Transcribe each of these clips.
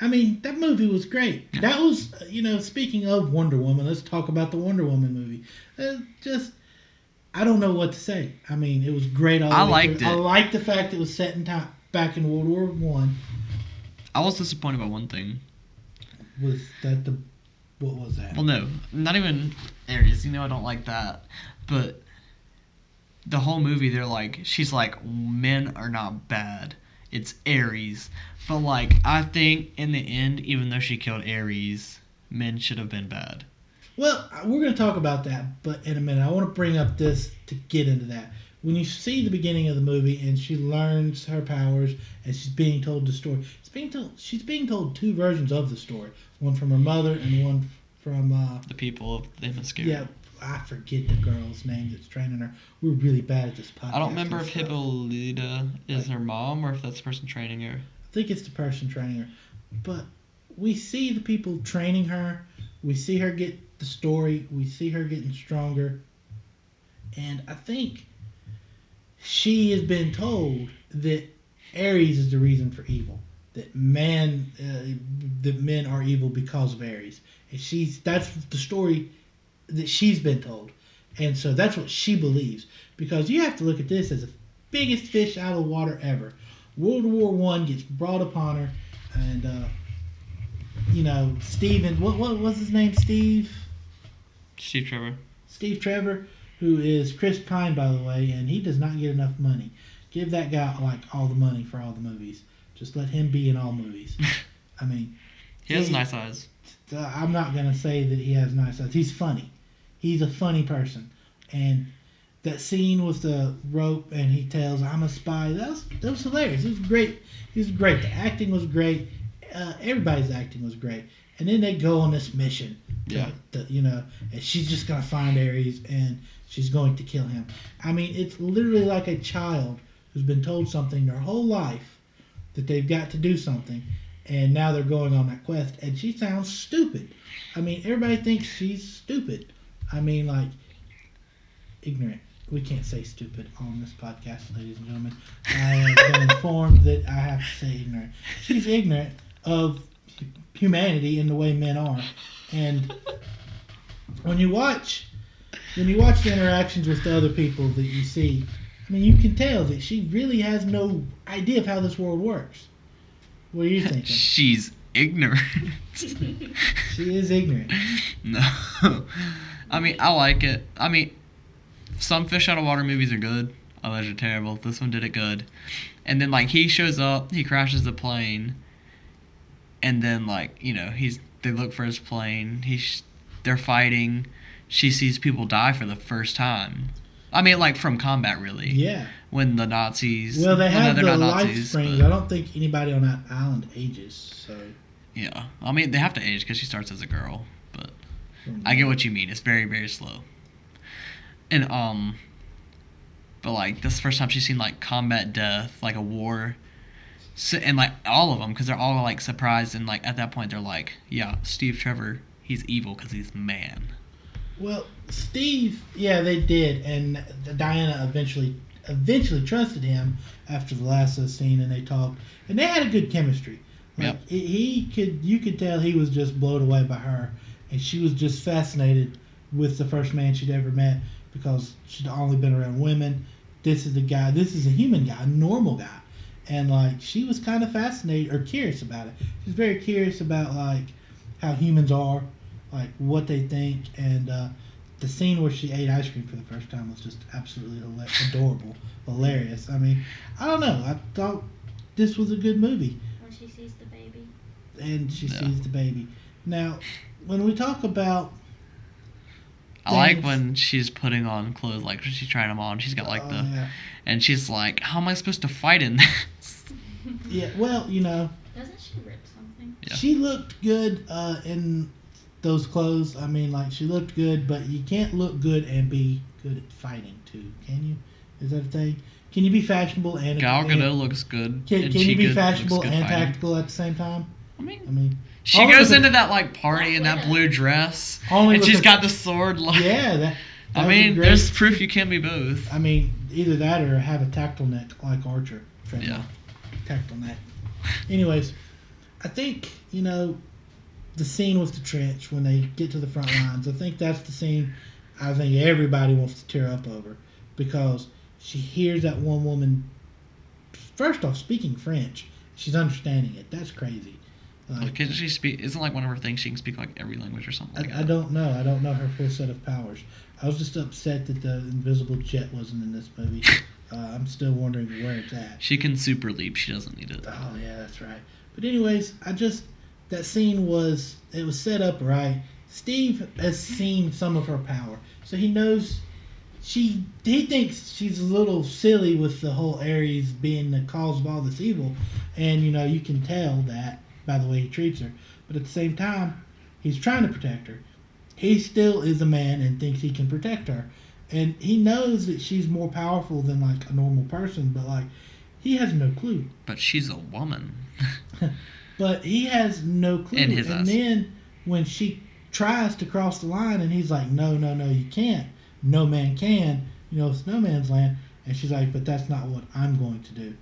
I mean, that movie was great. Yeah. That was, speaking of Wonder Woman, let's talk about the Wonder Woman movie. Just, I don't know what to say. I mean, it was great all I the way through. liked I it. liked the fact it was set in time back in World War One. I was disappointed by one thing. Was that the what was that? Well, no, not even Ares. I don't like that. But the whole movie, they're like, she's like, men are not bad. It's Ares. But like, I think in the end, even though she killed Ares, men should have been bad. Well, we're going to talk about that, but in a minute. I want to bring up this to get into that. When you see the beginning of the movie and she learns her powers and she's being told the story, she's being told two versions of the story. One from her mother and one from The people of Themyscira. yeah, I forget the girl's name that's training her. We're really bad at this podcast. I don't remember if stuff. Hippolyta is her mom or if that's the person training her. I think it's the person training her. But we see the people training her. We see her get the story. We see her getting stronger. And I think she has been told that Ares is the reason for evil. That that men are evil because of Ares. And that's the story that she's been told. And so that's what she believes. Because you have to look at this as the biggest fish out of the water ever. World War One gets brought upon her, and Steven, what was his name? Steve Trevor. Steve Trevor, who is Chris Pine, by the way, and he does not get enough money. Give that guy like all the money for all the movies. Just let him be in all movies. I mean, He has nice eyes. I'm not gonna say that he has nice eyes. He's funny. He's a funny person, and that scene with the rope and he tells I'm a spy. That was hilarious. It was great. It was great. The acting was great. Everybody's acting was great. And then they go on this mission. Yeah. And she's just gonna find Ares and she's going to kill him. I mean, it's literally like a child who's been told something their whole life that they've got to do something, and now they're going on that quest, and she sounds stupid. I mean, everybody thinks she's stupid. I mean, like, ignorant. We can't say stupid on this podcast, ladies and gentlemen. I have been informed that I have to say ignorant. She's ignorant of humanity and the way men are. And when you watch the interactions with the other people that you see, I mean, you can tell that she really has no idea of how this world works. What are you thinking? She's ignorant. She is ignorant. No. I mean, I like it. I mean, some fish out of water movies are good. Others are terrible. This one did it good. And then, like, he shows up, he crashes the plane, and then, like, they look for his plane. They're fighting. She sees people die for the first time. I mean, like, from combat, really. Yeah. When the Nazis... Well, they have they're the not life Nazis, springs. but- I don't think anybody on that island ages, so... Yeah. I mean, they have to age because she starts as a girl, but I get what you mean. It's very, very slow. And, but, like, this is the first time she's seen, like, combat death, like a war. So, and, like, all of them, because they're all, like, surprised, and, like, at that point, they're like, yeah, Steve Trevor, he's evil because he's man. Well, Steve, yeah, they did, and Diana eventually trusted him after the last scene, and they talked, and they had a good chemistry. Like, Yep. you could tell he was just blown away by her, and she was just fascinated with the first man she'd ever met because she'd only been around women. This is a human guy, a normal guy, and like she was kind of fascinated or curious about it. She's very curious about like how humans are, like what they think, and the scene where she ate ice cream for the first time was just absolutely adorable, hilarious. I mean, I don't know. I thought this was a good movie. When she sees the baby. And she sees the baby. Now, when we talk about I like when she's putting on clothes, like she's trying them on. She's got like and she's like, "How am I supposed to fight in this?" Yeah, well, Doesn't she rip something? Yeah. she looked good in those clothes. I mean, like she looked good, but you can't look good and be good at fighting too, can you? Is that a thing? Can you be fashionable and Gal Gadot looks good. Can and you be looks fashionable good and fighting. tactical at the same time? I mean, I mean, she only goes with into that like party in that blue dress, Only and with she's a- got the sword. Like, yeah, that I was a mean, great- there's proof you can be both. I mean, either that or have a tactile neck like Archer. Yeah. Tactile neck. Anyways, I think, the scene with the trench when they get to the front lines, I think that's the scene I think everybody wants to tear up over because she hears that one woman, first off, speaking French. She's understanding it. That's crazy. Like, Can she speak? Isn't like one of her things she can speak like every language or something like I that? don't know. I don't know her full set of powers. I was just upset that the invisible jet wasn't in this movie. I'm still wondering where it's at. She can super leap. She doesn't need it. Oh yeah, that's right. But anyways, that scene was set up right. Steve has seen some of her power, so he knows he thinks she's a little silly with the whole Ares being the cause of all this evil, and you can tell that by the way he treats her. But at the same time, he's trying to protect her. He still is a man and thinks he can protect her, and he knows that she's more powerful than like a normal person, but like he has no clue. But she's a woman. But he has no clue. In his and eyes. then when she tries to cross the line, and he's like, "No, no, no, you can't. No man can. It's no man's land." And she's like, "But that's not what I'm going to do."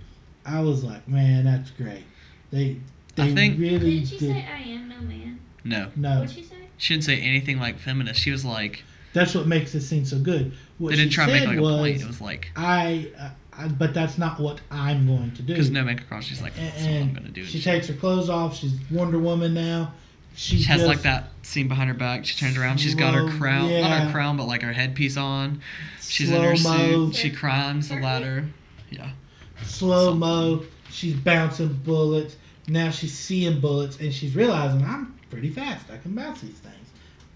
I was like, "Man, that's great." They I think- really Didn't she say I am no man? No. No, What'd she say? She didn't say anything like feminist. She was like, that's what makes this scene so good. What they didn't she try to make said like a was, point. It was like, but that's not what I'm going to do. because no man could cross. She's like, that's what I'm and gonna do. she takes her clothes off. She's Wonder Woman now. She has just- like that scene behind her back. She turns around. She's got her Slow- crown, not yeah. her crown, but like her headpiece on. She's in her slow-mo. suit. She climbs the ladder. Yeah. Slow mo. She's bouncing bullets. Now she's seeing bullets, and she's realizing I'm pretty fast. I can bounce these things.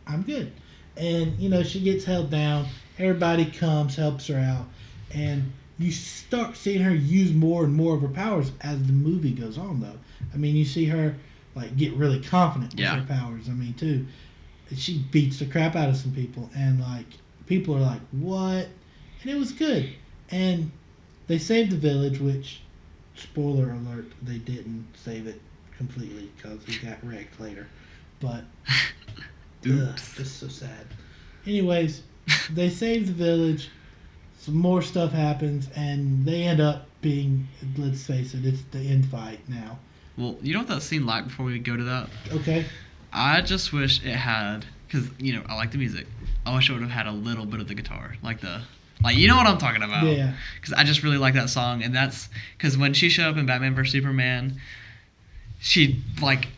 I'm good. And she gets held down. Everybody comes, helps her out, and you start seeing her use more and more of her powers as the movie goes on. Though, I mean, you see her like get really confident with Yeah. her powers. I mean, too, she beats the crap out of some people, and like people are like, "What?" And it was good. And they saved the village, which, spoiler alert, they didn't save it completely because it got wrecked later. But Oops. just so sad. Anyways, they save the village. Some more stuff happens, and they end up being, let's face it, it's the end fight now. Well, you know what that scene like before we go to that? Okay? I just wish it had, because I like the music. I wish it would have had a little bit of the guitar, like you know what I'm talking about. Yeah. Because I just really like that song, and that's because when she showed up in Batman vs Superman, she like,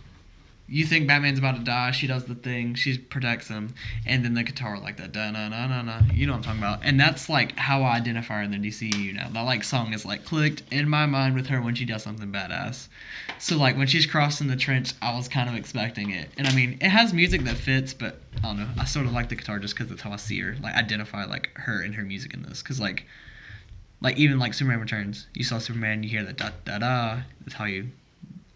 you think Batman's about to die, she does the thing, she protects him, and then the guitar like that, da na na na na. You know what I'm talking about, and that's like how I identify her in the DCU now. That like song is like clicked in my mind with her when she does something badass. So like when she's crossing the trench, I was kind of expecting it, and I mean it has music that fits, but I don't know. I sort of like the guitar just because that's how I see her, like identify like her and her music in this, because like even like Superman Returns, you saw Superman, you hear that da da da. That's how you,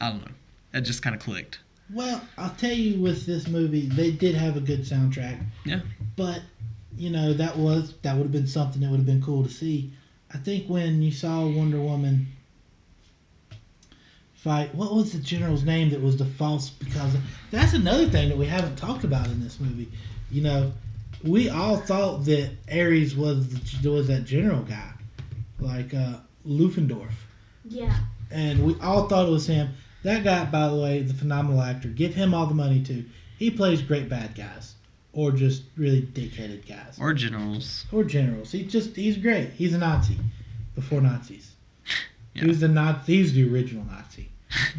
I don't know. It just kind of clicked. Well, I'll tell you, with this movie, they did have a good soundtrack. Yeah. But, that would have been something that would have been cool to see. I think when you saw Wonder Woman fight, what was the general's name that was the false, because that's another thing that we haven't talked about in this movie. We all thought that Ares was that general guy, like Lufendorf. Yeah. And we all thought it was him. That guy, by the way, the phenomenal actor. Give him all the money too. He plays great bad guys, or just really dick-headed guys, Or generals. or generals. He's great. He's a Nazi before Nazis. Yeah. He was the Nazi. He's the original Nazi.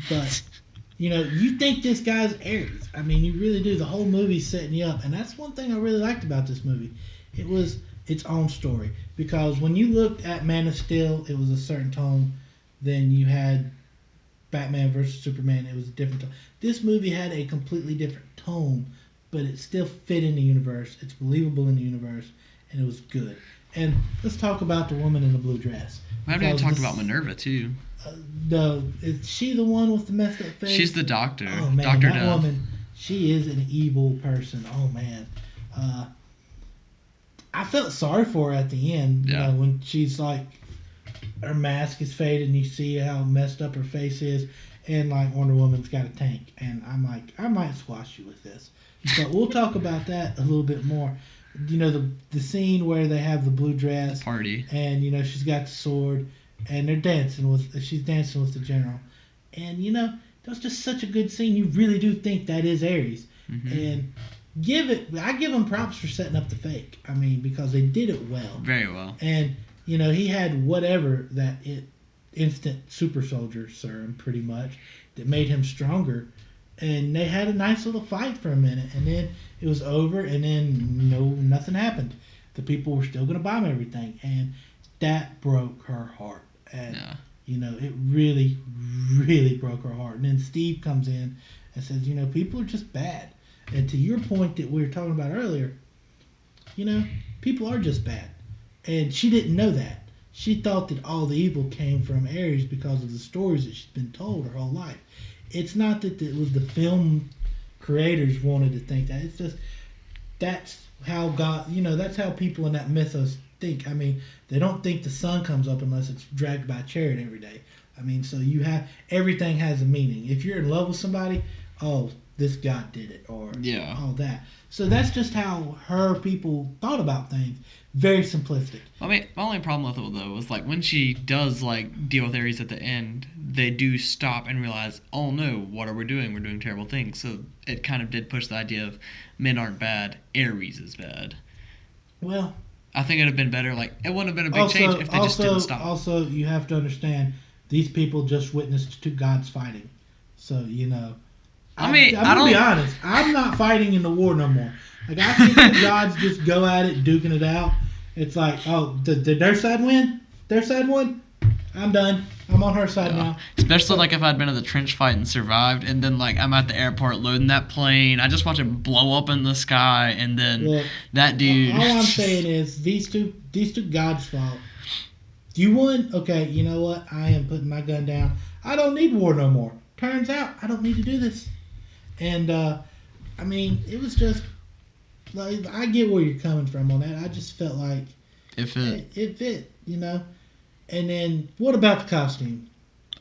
But you think this guy's Ares. I mean, you really do. The whole movie's setting you up, and that's one thing I really liked about this movie. It was its own story, because when you looked at Man of Steel, it was a certain tone. Then you had Batman versus Superman, it was a different tone. This movie had a completely different tone, but it still fit in the universe. It's believable in the universe, and it was good. And let's talk about the woman in the blue dress. We haven't even Because talked about Minerva too. Is she the one with the messed up face? She's the doctor. Oh man, Dr. that Dove. woman, she is an evil person. Oh man, I felt sorry for her at the end. Yeah. When she's like, her mask is faded, and you see how messed up her face is, and like Wonder Woman's got a tank, and I'm like, I might squash you with this, but we'll talk about that a little bit more. The scene where they have the blue dress, Party. and she's got the sword, and she's dancing with the general, and that was just such a good scene. You really do think that is Ares, Mm-hmm. and I give them props for setting up the fake. I mean, because they did it well. Very well. And he had whatever instant super soldier serum, pretty much, that made him stronger. And they had a nice little fight for a minute, and then it was over, and then nothing happened. The people were still going to bomb everything, and that broke her heart. And Yeah. it really, really broke her heart. And then Steve comes in and says, people are just bad. And to your point that we were talking about earlier, people are just bad. And she didn't know that. She thought that all the evil came from Ares because of the stories that she's been told her whole life. It's not that it was the film creators wanted to think that. It's just that's how God, that's how people in that mythos think. I mean, they don't think the sun comes up unless it's dragged by a chariot every day. I mean, so everything has a meaning. If you're in love with somebody, oh, this God did it, or Yeah. all that. So that's just how her people thought about things. Very simplistic. I mean, my only problem with it though was like when she does like deal with Ares at the end, they do stop and realize, oh no, what are we doing? We're doing terrible things. So it kind of did push the idea of men aren't bad, Ares is bad. Well, I think it'd have been better. Like it wouldn't have been a big change if they just didn't stop. Also, you have to understand these people just witnessed two gods fighting. So I mean, I'm gonna be honest. I'm not fighting in the war no more. Like I see two gods just go at it, duking it out. It's like, oh, did their side win? Their side won. I'm done. I'm on her side now. Especially like if I'd been in the trench fight and survived, and then like I'm at the airport loading that plane. I just watch it blow up in the sky, and then Look, that dude. All I'm saying is these two gods fought. You won. Okay, you know what? I am putting my gun down. I don't need war no more. Turns out I don't need to do this. And I mean, it was just like I get where you're coming from on that. I just felt like If it fit, And then what about the costume?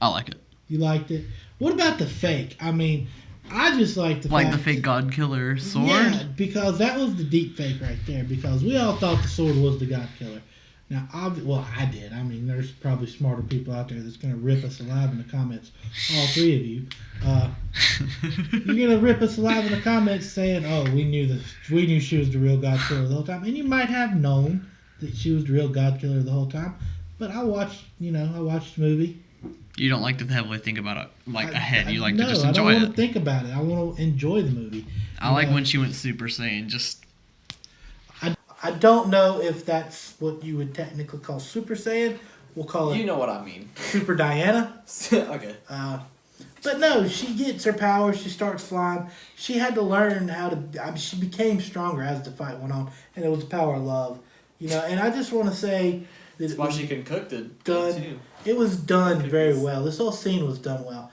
I like it. You liked it. What about the fake? I mean, I just like the Like the fake God Killer sword. Yeah, because that was the deep fake right there. Because we all thought the sword was the God Killer. Now, I did. I mean, there's probably smarter people out there that's going to rip us alive in the comments. All three of you. You're going to rip us alive in the comments saying, "Oh, we knew she was the real God Killer the whole time," and you might have known that she was the real God Killer the whole time. But I watched the movie. You don't like to heavily think about it like ahead. You like to just I enjoy don't want to it. think about it. I want to enjoy the movie. I like when she went Super Saiyan. Just I don't know if that's what you would technically call Super Saiyan. We'll call it You know what I mean. Super Diana. Okay. But no, she gets her powers. She starts flying. She had to learn how to. I mean, she became stronger as the fight went on, and it was the power of love. And I just want to say that That's why she can cook the done. too. It was done very well. This whole scene was done well.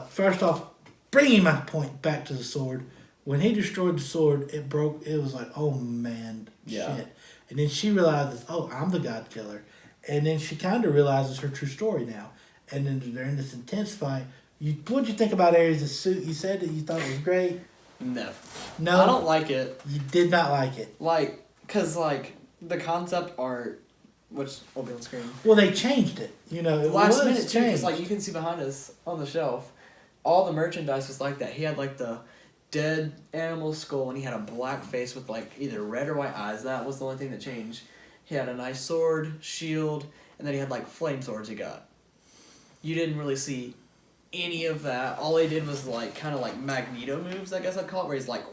First off, bringing my point back to the sword. When he destroyed the sword, it broke. It was like, oh man, Yeah. shit. And then she realizes, oh, I'm the God Killer. And then she kind of realizes her true story now. And then they're in this intense fight. What'd you think about Ares' suit? You said that you thought it was great. No. No, I don't like it. You did not like it. Like, cause like the concept art, which will be on screen. Well, they changed it. It Last was minute too, changed. cause like you can see behind us on the shelf, all the merchandise was like that. He had like the dead animal skull, and he had a black face with like either red or white eyes. That was the only thing that changed. He had a nice sword, shield, and then he had like flame swords he got. You didn't really see any of that. All he did was like kind of like Magneto moves, I guess I'd call it, where he's like,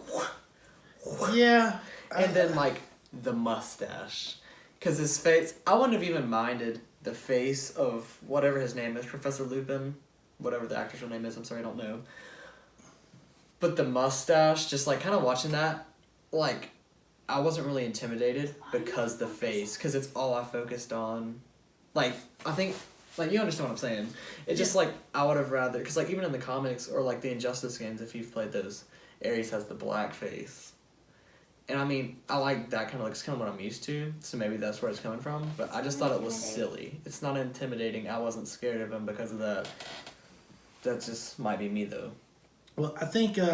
yeah. and then like the mustache, cause his face. I wouldn't have even minded the face of whatever his name is, Professor Lupin, whatever the actor's real name is. I'm sorry, I don't know. But the mustache, just like kind of watching that, like I wasn't really intimidated because the face, because it's all I focused on. Like I think. Like, you understand what I'm saying. It's just, like, I would have rather... Because, like, even in the comics or, like, the Injustice games, if you've played those, Ares has the black face. And, I mean, I like that kind of... Like, it's kind of what I'm used to. So maybe that's where it's coming from. But I just thought it was silly. It's not intimidating. I wasn't scared of him because of that. That just might be me, though. Well, I think it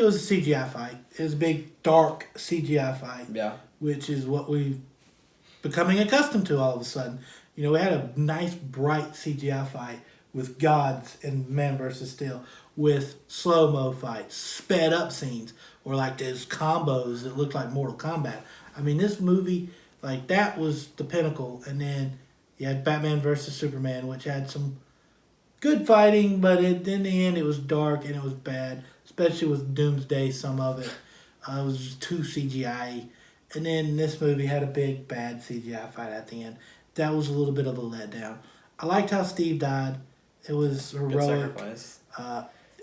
was a CGI fight. It was a big, dark CGI fight. Yeah. Which is what we've becoming accustomed to all of a sudden. We had a nice, bright CGI fight with gods in Man vs. Steel, with slow mo fights, sped up scenes, or like those combos that looked like Mortal Kombat. I mean, this movie, like, that was the pinnacle. And then you had Batman vs. Superman, which had some good fighting, but in the end, it was dark and it was bad, especially with Doomsday, some of it. It was just too CGI. And then this movie had a big, bad CGI fight at the end. That was a little bit of a letdown. I liked how Steve died. It was Good heroic. sacrifice.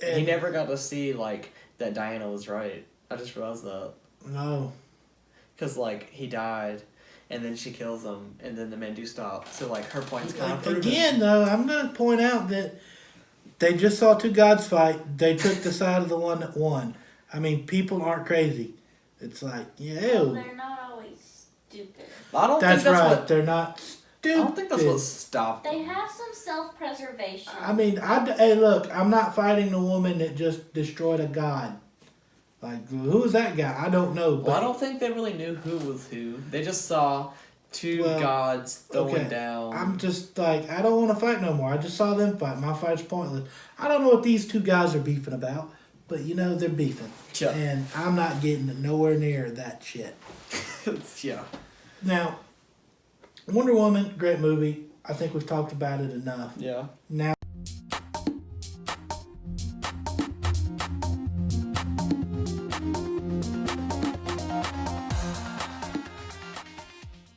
He And never got to see like that Diana was right. I just realized that no, because like he died, and then she kills him, and then the men do stop. So like her point's kind of proven. again though, I'm gonna point out that they just saw two gods fight. They took the side of the one that won. I mean, people aren't crazy. It's like, Well, ew. they're not always stupid. I don't That's think that's right. what. They're not I stupid. don't think that's what stopped. They them. have some self-preservation. I mean, hey, look, I'm not fighting the woman that just destroyed a god. Like, who's that guy? I don't know. But Well, I don't think they really knew who was who. They just saw two Well, gods throwing okay. down. I'm just like, I don't want to fight no more. I just saw them fight. My fight's pointless. I don't know what these two guys are beefing about, but you know, they're beefing. Yeah. And I'm not getting nowhere near that shit. Yeah. Now, Wonder Woman, great movie. I think we've talked about it enough. Yeah. Now